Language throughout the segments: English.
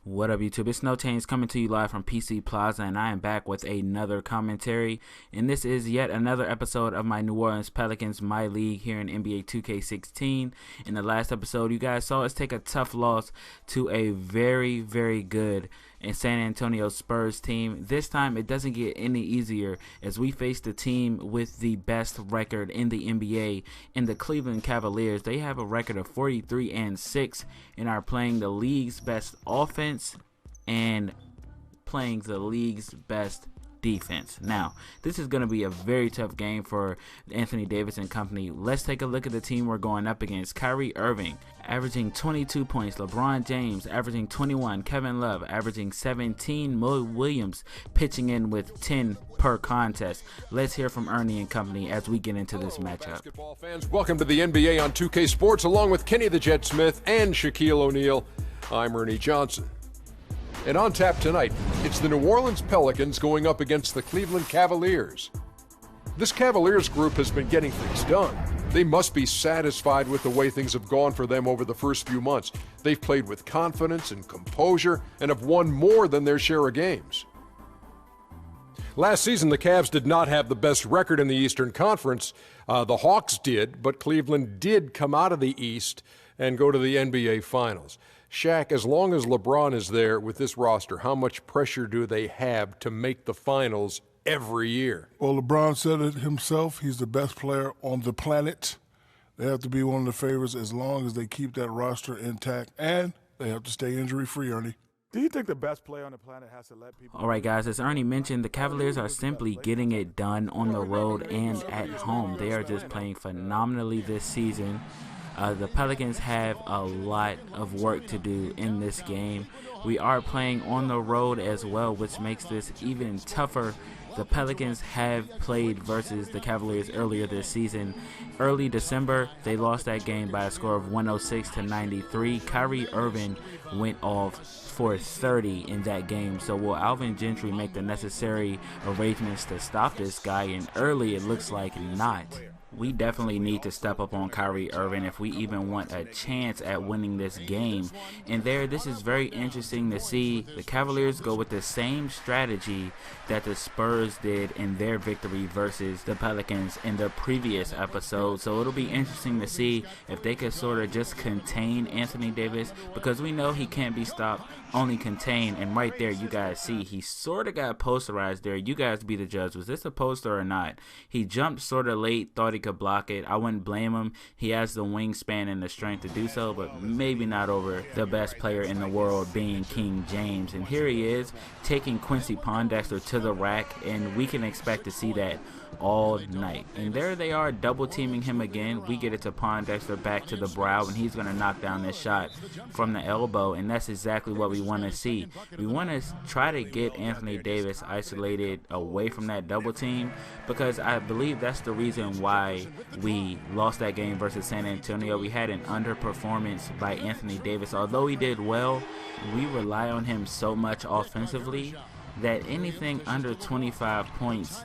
What up, YouTube? It's No Change coming to you live from PC Plaza, and I am back with another commentary. And this is yet another episode of my New Orleans Pelicans MyLeague here in NBA 2K16. In the last episode, you guys saw us take a tough loss to a very, very good San Antonio Spurs team. This time, it doesn't get any easier as we face the team with the best record in the NBA in the Cleveland Cavaliers. They have a record of 43-6 and are playing the league's best offense and playing the league's best defense. Now, this is going to be a very tough game for Anthony Davis and company. Let's take a look at the team we're going up against. Kyrie Irving averaging 22 points, LeBron James averaging 21, Kevin Love averaging 17, Mo Williams pitching in with 10 per contest. Let's hear from Ernie and company as we get into this matchup. Basketball fans, welcome to the NBA on 2K Sports along with Kenny the Jet Smith and Shaquille O'Neal. I'm Ernie Johnson. And on tap tonight, it's the New Orleans Pelicans going up against the Cleveland Cavaliers. This Cavaliers group has been getting things done. They must be satisfied with the way things have gone for them over the first few months. They've played with confidence and composure and have won more than their share of games. Last season, the Cavs did not have the best record in the Eastern Conference. The Hawks did, but Cleveland did come out of the East and go to the NBA Finals. Shaq, as long as LeBron is there with this roster, how much pressure do they have to make the finals every year? Well, LeBron said it himself. He's the best player on the planet. They have to be one of the favorites as long as they keep that roster intact, and they have to stay injury-free, Ernie. Do you think the best player on the planet has to let people... All right, guys, as Ernie mentioned, the Cavaliers are simply getting it done on the road and at home. They are just playing phenomenally this season. The Pelicans have a lot of work to do in this game. We are playing on the road as well, which makes this even tougher. The Pelicans have played versus the Cavaliers earlier this season. Early December, they lost that game by a score of 106-93. Kyrie Irving went off for 30 in that game. So will Alvin Gentry make the necessary arrangements to stop this guy? And early, it looks like not. We definitely need to step up on Kyrie Irving if we even want a chance at winning this game. And this is very interesting to see the Cavaliers go with the same strategy that the Spurs did in their victory versus the Pelicans in the previous episode. So it'll be interesting to see if they could sort of just contain Anthony Davis, because we know he can't be stopped, only contained. And right there, you guys see he sort of got posterized there. You guys be the judge. Was this a poster or not? He jumped sort of late, thought he could block it. I wouldn't blame him. He has the wingspan and the strength to do so, but maybe not over the best player in the world being King James. And here he is taking Quincy Pondexter to the rack, and we can expect to see that all night. And there they are double teaming him again. We get it to Pondexter back to the brow, and he's going to knock down this shot from the elbow, and that's exactly what we want to see. We want to try to get Anthony Davis isolated away from that double team, because I believe that's the reason why we lost that game versus San Antonio. We had an underperformance by Anthony Davis. Although he did well, we rely on him so much offensively that anything under 25 points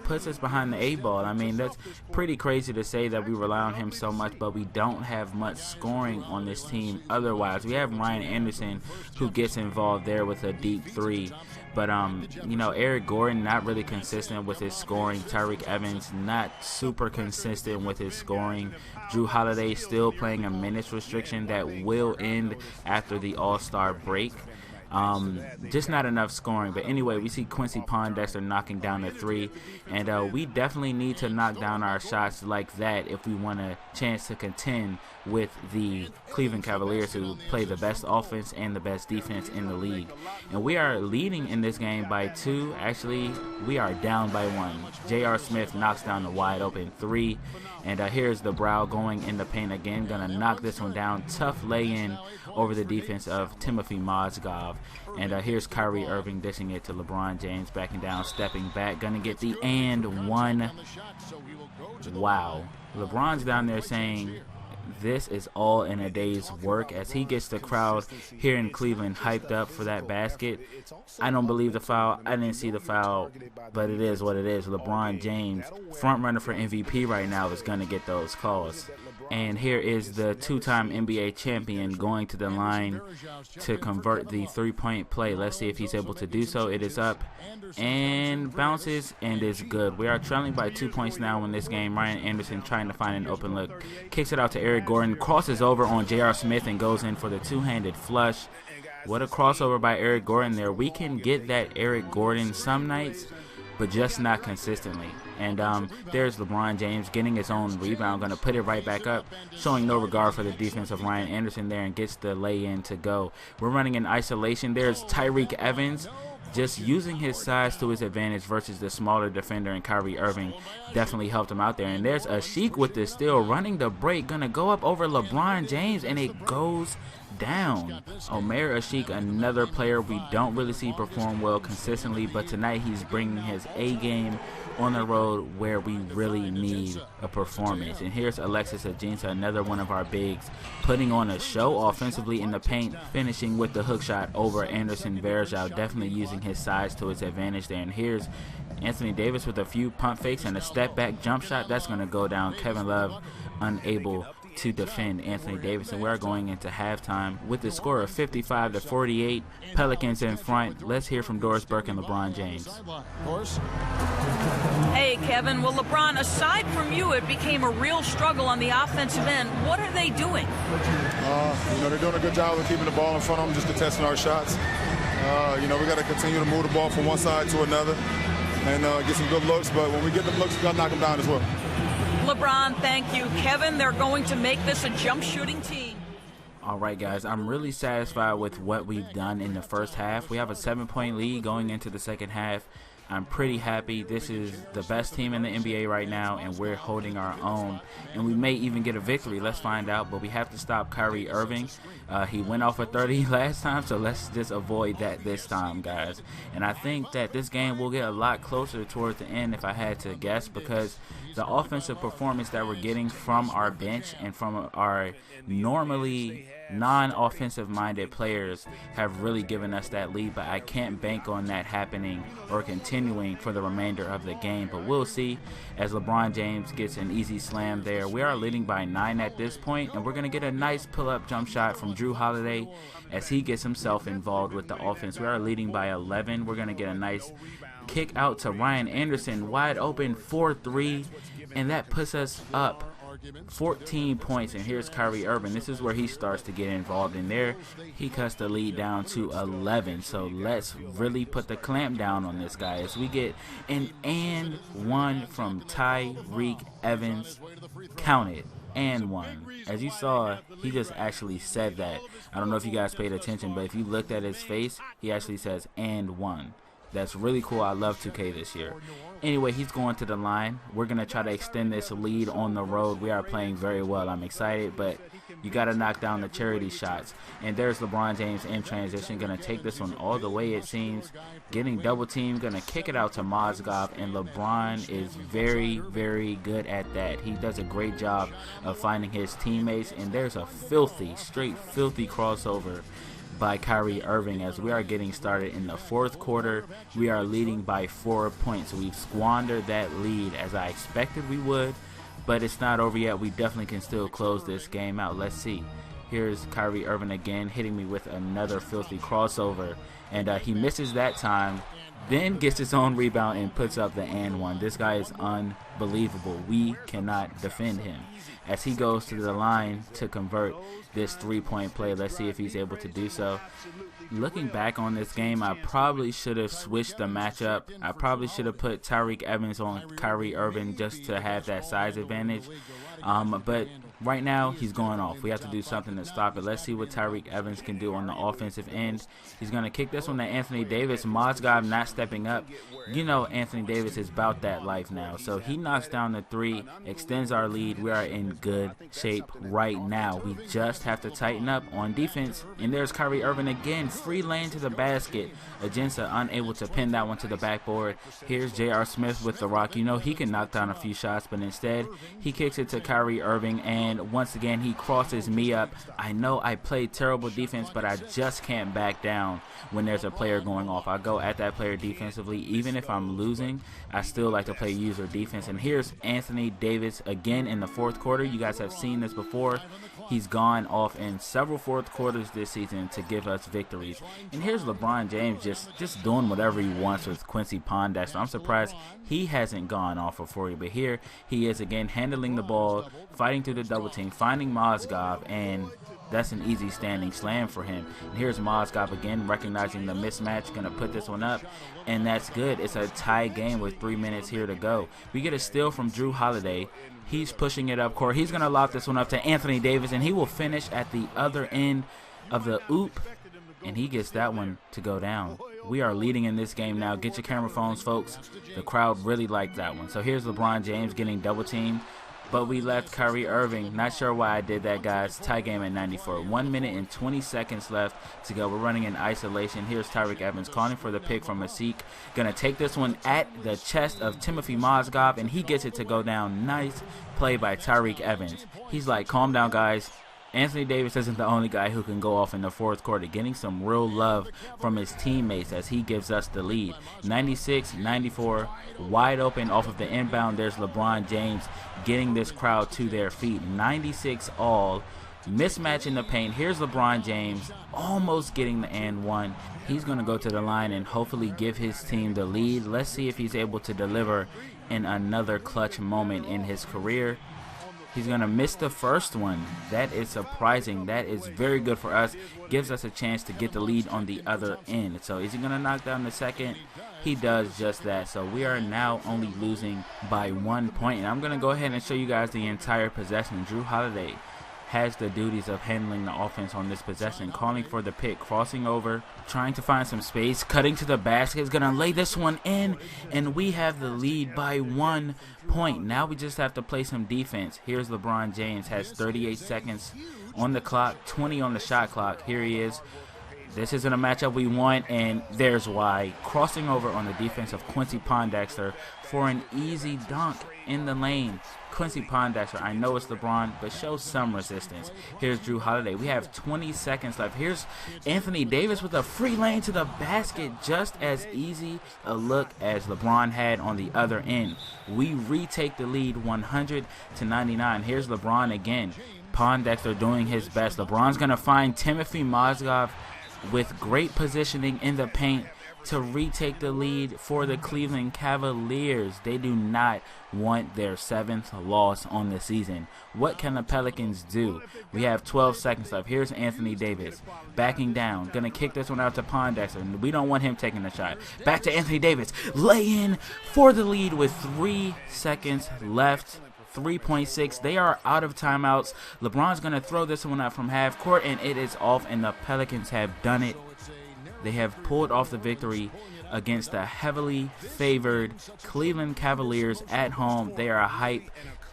puts us behind the 8-ball. I mean, that's pretty crazy to say that we rely on him so much, but we don't have much scoring on this team otherwise. We have Ryan Anderson who gets involved there with a deep three. But, you know, Eric Gordon not really consistent with his scoring. Tyreke Evans not super consistent with his scoring. Drew Holiday still playing a minutes restriction that will end after the All-Star break. Just not enough scoring. But anyway, we see Quincy Pondexter knocking down the three, and we definitely need to knock down our shots like that if we want a chance to contend with the Cleveland Cavaliers, who play the best offense and the best defense in the league. And we are leading in this game by 2. Actually, we are down by 1. J.R. Smith knocks down the wide open 3. And here's the brow going in the paint again. Gonna knock this one down. Tough lay-in over the defense of Timothy Mozgov. And here's Kyrie Irving dishing it to LeBron James, backing down, stepping back. Gonna get the and one. Wow. LeBron's down there saying This is all in a day's work as he gets the crowd here in Cleveland hyped up for that basket. I don't believe the foul. I didn't see the foul, but it is what it is. LeBron James, front runner for MVP right now, is going to get those calls. And here is the two-time NBA champion going to the line to convert the three-point play. Let's see if he's able to do so. It is up and bounces and is good. We are trailing by 2 points now in this game. Ryan Anderson trying to find an open look. Kicks it out to Eric Gordon. Crosses over on J.R. Smith and goes in for the two-handed flush. What a crossover by Eric Gordon there. We can get that Eric Gordon some nights, but just not consistently. And there's LeBron James getting his own rebound, going to put it right back up, showing no regard for the defense of Ryan Anderson there, and gets the lay-in to go. We're running in isolation. There's Tyreke Evans just using his size to his advantage versus the smaller defender, and Kyrie Irving definitely helped him out there. And there's Ashik with the steal, running the break, going to go up over LeBron James, and it goes down. Omer Ashik, another player we don't really see perform well consistently, but tonight he's bringing his A game on the road where we really need a performance. And here's Alexis Ajinça, another one of our bigs, putting on a show offensively in the paint, finishing with the hook shot over Anderson Varejao, definitely using his size to his advantage there. And here's Anthony Davis with a few pump fakes and a step back jump shot. That's going to go down. Kevin Love unable to defend Anthony Davis, and we're going into halftime with the score of 55-48. Pelicans in front. Let's hear from Doris Burke and LeBron James. Hey, Kevin. Well, LeBron, aside from you, it became a real struggle on the offensive end. What are they doing? They're doing a good job of keeping the ball in front of them, just contesting our shots. We got to continue to move the ball from one side to another and get some good looks. But when we get them looks, we got to knock them down as well. LeBron, thank you. Kevin, they're going to make this a jump shooting team. All right, guys, I'm really satisfied with what we've done in the first half. We have a 7-point lead going into the second half. I'm pretty happy. This is the best team in the NBA right now, and we're holding our own. And we may even get a victory. Let's find out. But we have to stop Kyrie Irving. He went off for 30 last time, so let's just avoid that this time, guys. And I think that this game will get a lot closer towards the end if I had to guess, because the offensive performance that we're getting from our bench and from our normally non-offensive minded players have really given us that lead, but I can't bank on that happening or continuing for the remainder of the game. But we'll see as LeBron James gets an easy slam there. We are leading by 9 at this point, and we're going to get a nice pull-up jump shot from Drew Holiday as he gets himself involved with the offense. We are leading by 11. We're going to get a nice kick out to Ryan Anderson, wide open 4-3, and that puts us up 14 points. And here's Kyrie Irving. This is where he starts to get involved in there. He cuts the lead down to 11. So let's really put the clamp down on this guy as we get an and one from Tyreke Evans. Count it. And one. As you saw, he just actually said that. I don't know if you guys paid attention, but if you looked at his face, he actually says and one. That's really cool. I love 2K this year. Anyway, he's going to the line. We're going to try to extend this lead on the road. We are playing very well. I'm excited, but you got to knock down the charity shots. And there's LeBron James in transition. Going to take this one all the way, it seems. Getting double teamed. Going to kick it out to Mozgov. And LeBron is very, very good at that. He does a great job of finding his teammates. And there's a filthy, straight filthy crossover by Kyrie Irving as we are getting started in the fourth quarter. We are leading by 4 points. We've squandered that lead as I expected we would, but it's not over yet. We definitely can still close this game out. Let's see. Here's Kyrie Irving again hitting me with another filthy crossover, and he misses that time, then gets his own rebound and puts up the and one. This guy is unbelievable. We cannot defend him as he goes to the line to convert this 3-point play. Let's see if he's able to do so. Looking back on this game, I probably should have switched the matchup. I probably should have put Tyreke Evans on Kyrie Irving just to have that size advantage. But right now, he's going off. We have to do something to stop it. Let's see what Tyreke Evans can do on the offensive end. He's going to kick this one to Anthony Davis. Mozgov not stepping up. You know Anthony Davis is about that life now. So he knocks down the 3, extends our lead. We are in good shape right now. We just have to tighten up on defense. And there's Kyrie Irving again, free lane to the basket. Agenda unable to pin that one to the backboard. Here's J.R. Smith with the rock. You know he can knock down a few shots, but instead he kicks it to Kyrie Irving, and once again he crosses me up. I know I played terrible defense, but I just can't back down when there's a player going off. I go at that player defensively. Even if I'm losing, I still like to play user defense. And here's Anthony Davis again in the fourth quarter. You guys have seen this before. He's gone off in several fourth quarters this season to give us victories. And here's LeBron James just doing whatever he wants with Quincy Pondexter. I'm surprised he hasn't gone off for you, but here he is again handling the ball, fighting through the double team, finding Mozgov, and that's an easy standing slam for him. And here's Mozgov again, recognizing the mismatch, gonna put this one up, and that's good. It's a tie game with 3 minutes here to go. We get a steal from Drew Holiday. He's pushing it up court. He's gonna lob this one up to Anthony Davis, and he will finish at the other end of the oop, and he gets that one to go down. We are leading in this game now. Get your camera phones, folks. The crowd really liked that one. So here's LeBron James getting double teamed, but we left Kyrie Irving. Not sure why I did that, guys. Tie game at 94. 1 minute and 20 seconds left to go. We're running in isolation. Here's Tyreke Evans calling for the pick from Masik. Gonna take this one at the chest of Timothy Mozgov, and he gets it to go down. Nice play by Tyreke Evans. He's like, calm down, guys. Anthony Davis isn't the only guy who can go off in the fourth quarter, getting some real love from his teammates as he gives us the lead. 96-94, wide open off of the inbound. There's LeBron James getting this crowd to their feet. 96 all, mismatch in the paint. Here's LeBron James almost getting the and one. He's going to go to the line and hopefully give his team the lead. Let's see if he's able to deliver in another clutch moment in his career. He's going to miss the first one. That is surprising. That is very good for us. Gives us a chance to get the lead on the other end. So is he going to knock down the second? He does just that. So we are now only losing by 1 point. And I'm going to go ahead and show you guys the entire possession. Drew Holiday has the duties of handling the offense on this possession, calling for the pick, crossing over, trying to find some space, cutting to the basket, is going to lay this one in, and we have the lead by 1 point. Now we just have to play some defense. Here's LeBron James, has 38 seconds on the clock, 20 on the shot clock. Here he is. This isn't a matchup we want, and there's why. Crossing over on the defense of Quincy Pondexter for an easy dunk in the lane. Quincy Pondexter, I know it's LeBron, but show some resistance. Here's Drew Holiday. We have 20 seconds left. Here's Anthony Davis with a free lane to the basket. Just as easy a look as LeBron had on the other end. We retake the lead 100-99. Here's LeBron again. Pondexter doing his best. LeBron's going to find Timothy Mozgov with great positioning in the paint to retake the lead for the Cleveland Cavaliers. They do not want their 7th loss on the season. What can the Pelicans do? We have 12 seconds left. Here's Anthony Davis backing down. Gonna kick this one out to Pondexter. We don't want him taking the shot. Back to Anthony Davis. Lay in for the lead with 3 seconds left. 3.6. They are out of timeouts. LeBron's going to throw this one out from half court, and it is off, and the Pelicans have done it. They have pulled off the victory against the heavily favored Cleveland Cavaliers at home. They are hype.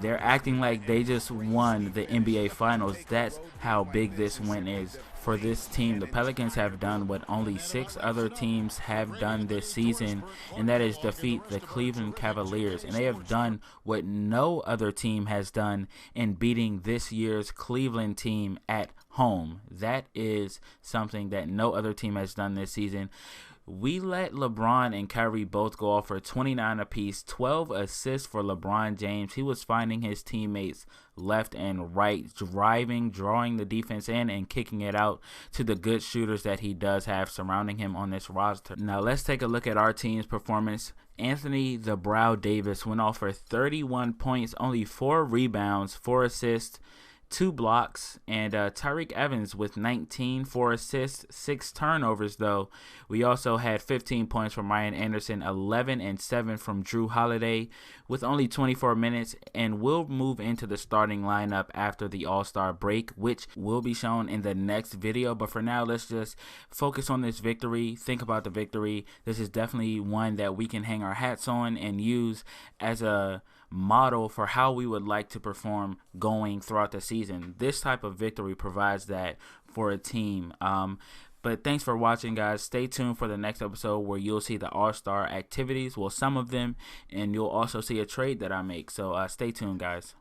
They're acting like they just won the NBA Finals. That's how big this win is for this team. The Pelicans have done what only 6 other teams have done this season, and that is defeat the Cleveland Cavaliers. And they have done what no other team has done in beating this year's Cleveland team at home. That is something that no other team has done this season. We let LeBron and Kyrie both go off for 29 apiece, 12 assists for LeBron James. He was finding his teammates left and right, drawing the defense in and kicking it out to the good shooters that he does have surrounding him on this roster. Now let's take a look at our team's performance. Anthony "The Brow" Davis went off for 31 points, only 4 rebounds, 4 assists, 2 blocks, and Tyreke Evans with 19, 4 assists, 6 turnovers though. We also had 15 points from Ryan Anderson, 11 and 7 from Drew Holiday with only 24 minutes, and we'll move into the starting lineup after the All-Star break, which will be shown in the next video. But for now, let's just focus on this victory, think about the victory. This is definitely one that we can hang our hats on and use as a model for how we would like to perform going throughout the season. This type of victory provides that for a team. But thanks for watching, guys. Stay tuned for the next episode where you'll see the All-Star activities, well, some of them, and you'll also see a trade that I make. So stay tuned, guys.